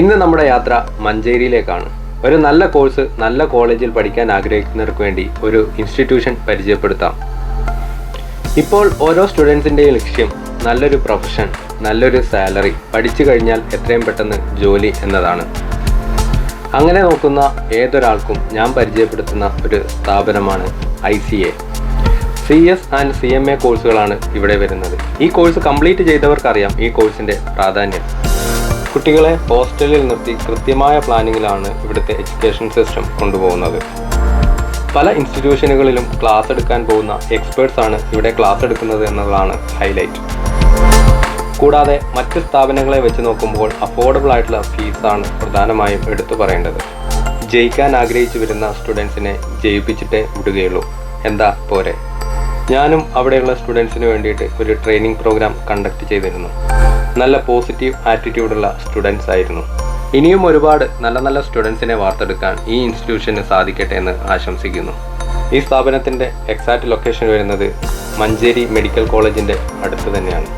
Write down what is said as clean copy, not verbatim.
ഇന്ന് നമ്മുടെ യാത്ര മഞ്ചേരിയിലേക്കാണ്. ഒരു നല്ല കോഴ്സ് നല്ല കോളേജിൽ പഠിക്കാൻ ആഗ്രഹിക്കുന്നവർക്ക് വേണ്ടി ഒരു ഇൻസ്റ്റിറ്റ്യൂഷൻ പരിചയപ്പെടുത്താം. ഇപ്പോൾ ഓരോ സ്റ്റുഡൻസിൻ്റെയും ലക്ഷ്യം നല്ലൊരു പ്രൊഫഷൻ, നല്ലൊരു സാലറി, പഠിച്ചു കഴിഞ്ഞാൽ എത്രയും പെട്ടെന്ന് ജോലി എന്നതാണ്. അങ്ങനെ നോക്കുന്ന ഏതൊരാൾക്കും ഞാൻ പരിചയപ്പെടുത്തുന്ന ഒരു സ്ഥാപനമാണ് ICA. CS ആൻഡ് CMA കോഴ്സുകളാണ് ഇവിടെ വരുന്നത്. ഈ കോഴ്സ് കംപ്ലീറ്റ് ചെയ്തവർക്കറിയാം ഈ കോഴ്സിൻ്റെ പ്രാധാന്യം. കുട്ടികളെ ഹോസ്റ്റലിൽ നിർത്തി കൃത്യമായ പ്ലാനിങ്ങിലാണ് ഇവിടുത്തെ എഡ്യൂക്കേഷൻ സിസ്റ്റം കൊണ്ടുപോകുന്നത്. പല ഇൻസ്റ്റിറ്റ്യൂഷനുകളിലും ക്ലാസ് എടുക്കാൻ പോകുന്ന എക്സ്പേർട്സ് ആണ് ഇവിടെ ക്ലാസ് എടുക്കുന്നത് എന്നതാണ് ഹൈലൈറ്റ്. കൂടാതെ മറ്റ് സ്ഥാപനങ്ങളെ വെച്ച് നോക്കുമ്പോൾ അഫോർഡബിൾ ആയിട്ടുള്ള ഫീസാണ് പ്രധാനമായും എടുത്തു പറയേണ്ടത്. ജയിക്കാൻ ആഗ്രഹിച്ചു വരുന്ന സ്റ്റുഡൻസിനെ ജയിപ്പിച്ചിട്ടേ വിടുകയുള്ളൂ. എന്താ പോരെ? ഞാനും അവിടെയുള്ള സ്റ്റുഡൻസിന് വേണ്ടിയിട്ട് ഒരു ട്രെയിനിങ് പ്രോഗ്രാം കണ്ടക്ട് ചെയ്തിരുന്നു. നല്ല പോസിറ്റീവ് ആറ്റിറ്റ്യൂഡുള്ള സ്റ്റുഡൻസ് ആയിരുന്നു. ഇനിയും ഒരുപാട് നല്ല നല്ല സ്റ്റുഡൻസിനെ വാർത്തെടുക്കാൻ ഈ ഇൻസ്റ്റിറ്റ്യൂഷന് സാധിക്കട്ടെ എന്ന് ആശംസിക്കുന്നു. ഈ സ്ഥാപനത്തിൻ്റെ എക്സാക്റ്റ് ലൊക്കേഷൻ വരുന്നത് മഞ്ചേരി മെഡിക്കൽ കോളേജിൻ്റെ അടുത്ത് തന്നെയാണ്.